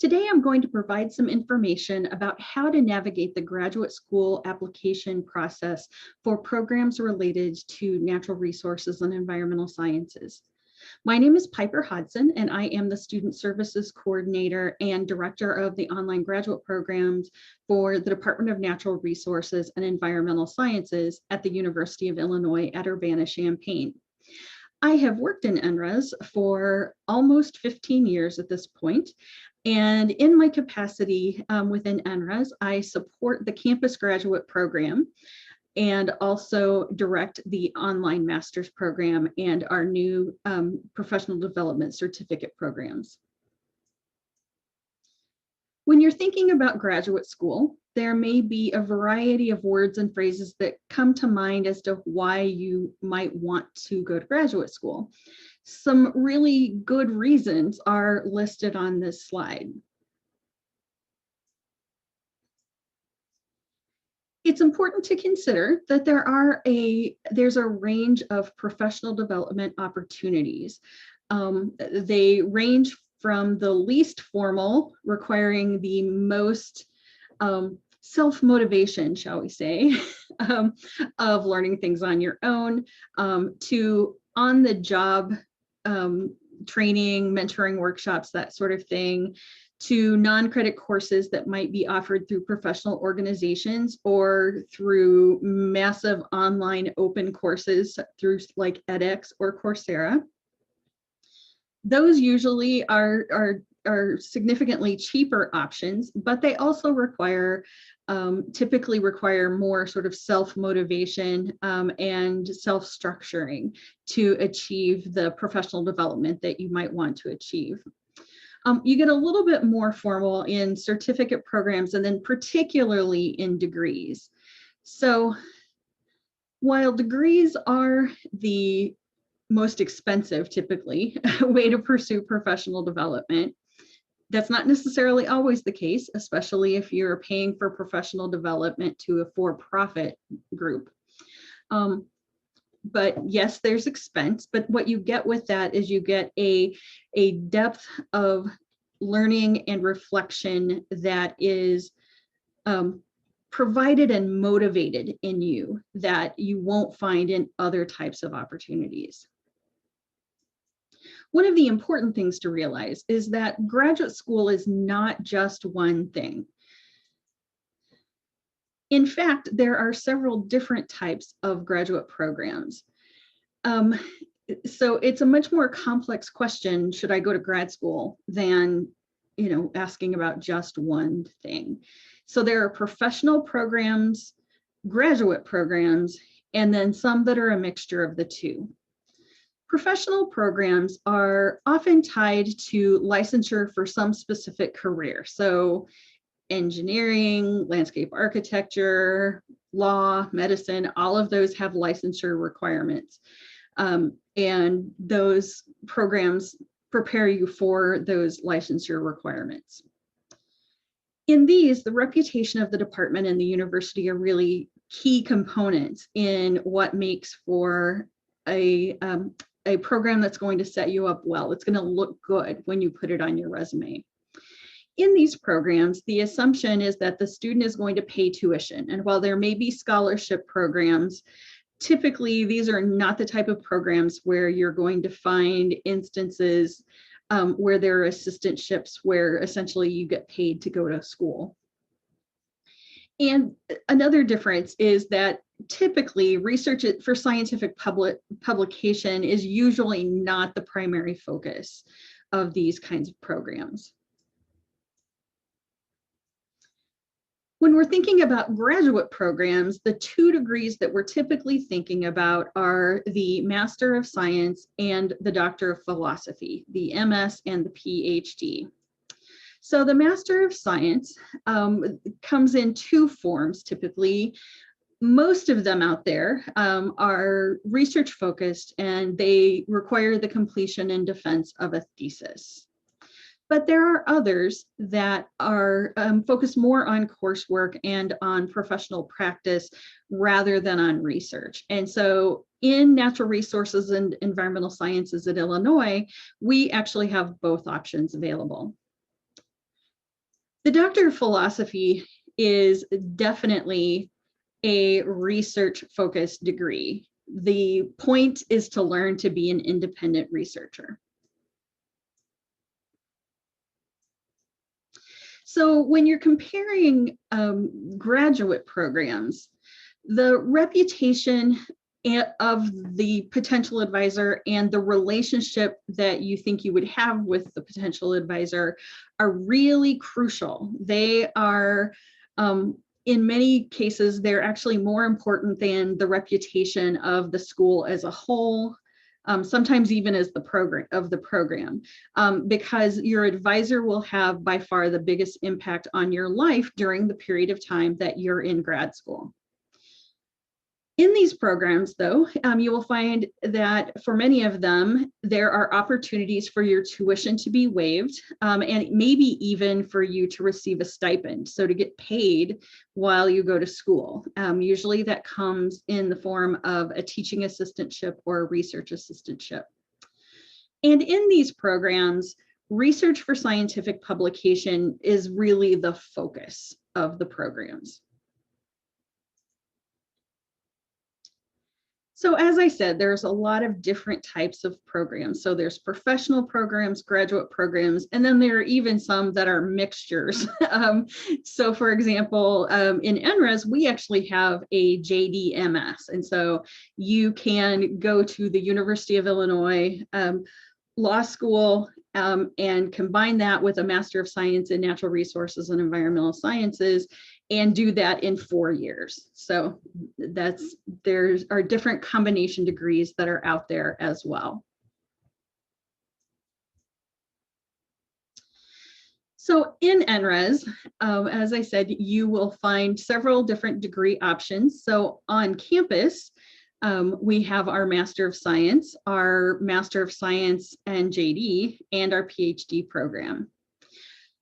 Today, I'm going to provide some information about how to navigate the graduate school application process for programs related to natural resources and environmental sciences. My name is Piper Hodson, and I am the Student Services Coordinator and Director of the online graduate programs for the Department of Natural Resources and Environmental Sciences at the University of Illinois at Urbana-Champaign. I have worked in NRES for almost 15 years at this point, and in my capacity within NRES, I support the campus graduate program and also direct the online master's program and our new professional development certificate programs. When you're thinking about graduate school, there may be a variety of words and phrases that come to mind as to why you might want to go to graduate school. Some really good reasons are listed on this slide. It's important to consider that there's a range of professional development opportunities. They range from the least formal, requiring the most self-motivation, shall we say, of learning things on your own, to on-the-job training, mentoring workshops, that sort of thing, to non-credit courses that might be offered through professional organizations or through massive online open courses through like edX or Coursera. Those usually are significantly cheaper options, but they also typically require more sort of self-motivation and self-structuring to achieve the professional development that you might want to achieve. You get a little bit more formal in certificate programs and then particularly in degrees. So while degrees are the most expensive, typically, way to pursue professional development, that's not necessarily always the case, especially if you're paying for professional development to a for-profit group. But yes, there's expense, but what you get with that is you get a depth of learning and reflection that is provided and motivated in you that you won't find in other types of opportunities. One of the important things to realize is that graduate school is not just one thing. In fact, there are several different types of graduate programs. So it's a much more complex question, should I go to grad school, than asking about just one thing. So there are professional programs, graduate programs, and then some that are a mixture of the two. Professional programs are often tied to licensure for some specific career. So engineering, landscape architecture, law, medicine, all of those have licensure requirements. And those programs prepare you for those licensure requirements. In these, the reputation of the department and the university are really key components in what makes for a program that's going to set you up well. It's going to look good when you put it on your resume. In these programs, the assumption is that the student is going to pay tuition. And while there may be scholarship programs, typically these are not the type of programs where you're going to find instances where there are assistantships where essentially you get paid to go to school. And another difference is that typically research for scientific publication is usually not the primary focus of these kinds of programs. When we're thinking about graduate programs, the two degrees that we're typically thinking about are the Master of Science and the Doctor of Philosophy, the MS and the PhD. So the Master of Science comes in two forms typically. Most of them out there are research focused and they require the completion and defense of a thesis. But there are others that are focused more on coursework and on professional practice rather than on research. And so in natural resources and environmental sciences at Illinois, we actually have both options available. The Doctor of Philosophy is definitely a research-focused degree. The point is to learn to be an independent researcher. So when you're comparing graduate programs, the reputation of the potential advisor and the relationship that you think you would have with the potential advisor are really crucial. They are, in many cases, they're actually more important than the reputation of the school as a whole. Sometimes even as the program, because your advisor will have by far the biggest impact on your life during the period of time that you're in grad school. In these programs, though, you will find that for many of them, there are opportunities for your tuition to be waived, and maybe even for you to receive a stipend, so to get paid while you go to school. Usually that comes in the form of a teaching assistantship or a research assistantship. And in these programs, research for scientific publication is really the focus of the programs. So as I said, there's a lot of different types of programs. So there's professional programs, graduate programs, and then there are even some that are mixtures. So for example, in NRES, we actually have a JDMS. And so you can go to the University of Illinois Law School and combine that with a Master of Science in Natural Resources and Environmental Sciences and do that in 4 years. So there are different combination degrees that are out there as well. So in NRES, as I said, you will find several different degree options. So on campus, we have our Master of Science, our Master of Science and JD, and our PhD program.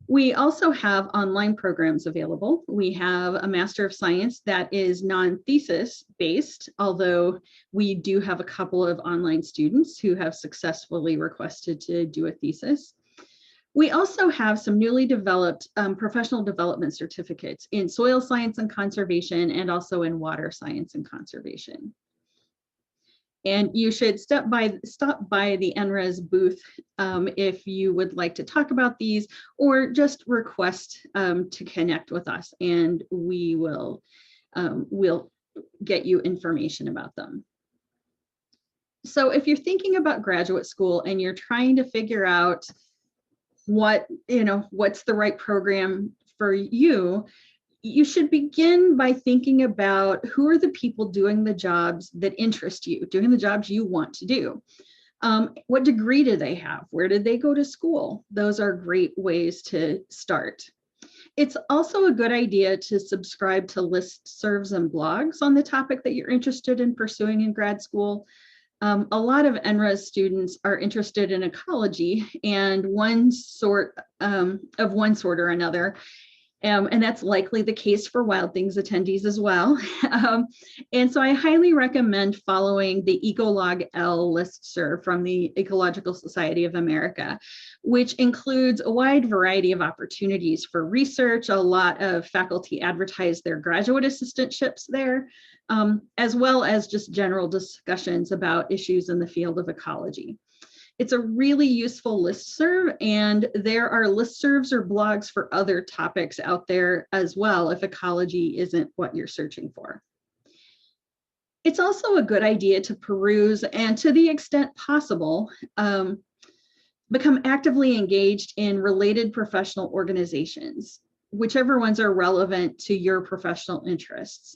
We also have online programs available. We have a Master of Science that is non-thesis based, although we do have a couple of online students who have successfully requested to do a thesis. We also have some newly developed professional development certificates in soil science and conservation and also in water science and conservation. And you should stop by the NRES booth if you would like to talk about these, or just request to connect with us, and we will we'll get you information about them. So if you're thinking about graduate school and you're trying to figure out what's the right program for you, you should begin by thinking about who are the people doing the jobs that interest you, doing the jobs you want to do. What degree do they have? Where did they go to school? Those are great ways to start. It's also a good idea to subscribe to listservs and blogs on the topic that you're interested in pursuing in grad school. A lot of NRES students are interested in ecology and one sort or another. And that's likely the case for Wild Things attendees as well. And so I highly recommend following the Ecolog L listserv from the Ecological Society of America, which includes a wide variety of opportunities for research. A lot of faculty advertise their graduate assistantships there, as well as just general discussions about issues in the field of ecology. It's a really useful listserv, and there are listservs or blogs for other topics out there as well if ecology isn't what you're searching for. It's also a good idea to peruse and, to the extent possible, become actively engaged in related professional organizations, whichever ones are relevant to your professional interests.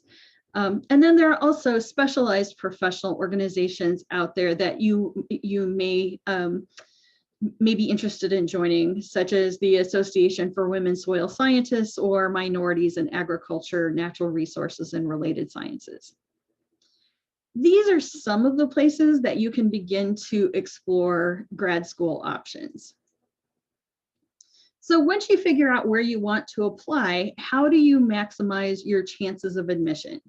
And then there are also specialized professional organizations out there that you may be interested in joining, such as the Association for Women Soil Scientists or Minorities in Agriculture, Natural Resources, and Related Sciences. These are some of the places that you can begin to explore grad school options. So once you figure out where you want to apply, how do you maximize your chances of admission?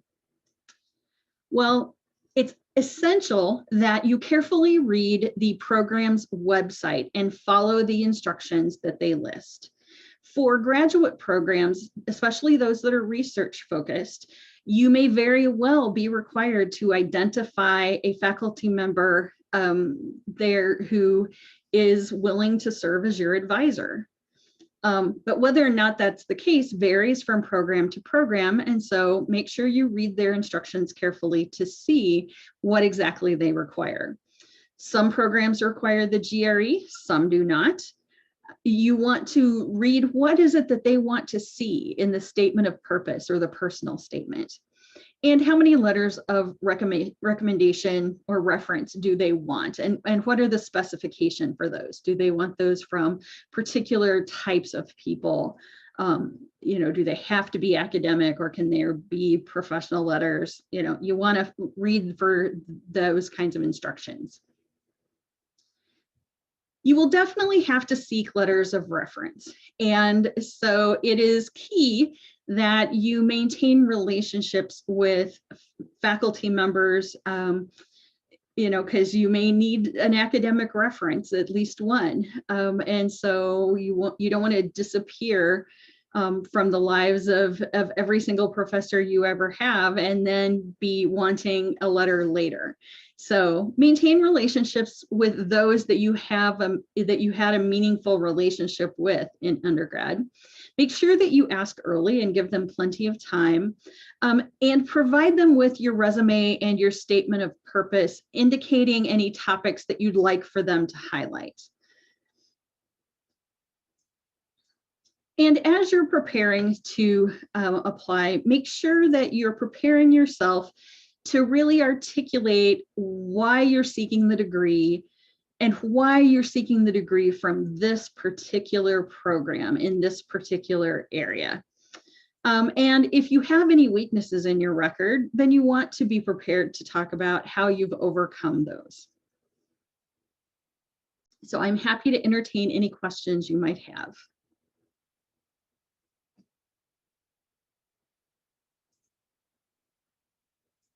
Well, it's essential that you carefully read the program's website and follow the instructions that they list. For graduate programs, especially those that are research focused, you may very well be required to identify a faculty member there who is willing to serve as your advisor. But whether or not that's the case varies from program to program. And so make sure you read their instructions carefully to see what exactly they require. Some programs require the GRE, some do not. You want to read what is it that they want to see in the statement of purpose or the personal statement. And how many letters of recommendation or reference do they want? And what are the specification for those? Do they want those from particular types of people? Do they have to be academic, or can there be professional letters? You want to read for those kinds of instructions. You will definitely have to seek letters of reference. And so it is key that you maintain relationships with faculty members, because you may need an academic reference, at least one. And so you don't want to disappear from the lives of every single professor you ever have and then be wanting a letter later. So maintain relationships with those that you have that you had a meaningful relationship with in undergrad. Make sure that you ask early and give them plenty of time, and provide them with your resume and your statement of purpose, indicating any topics that you'd like for them to highlight. And as you're preparing to apply, make sure that you're preparing yourself to really articulate why you're seeking the degree and why you're seeking the degree from this particular program in this particular area. And if you have any weaknesses in your record, then you want to be prepared to talk about how you've overcome those. So I'm happy to entertain any questions you might have.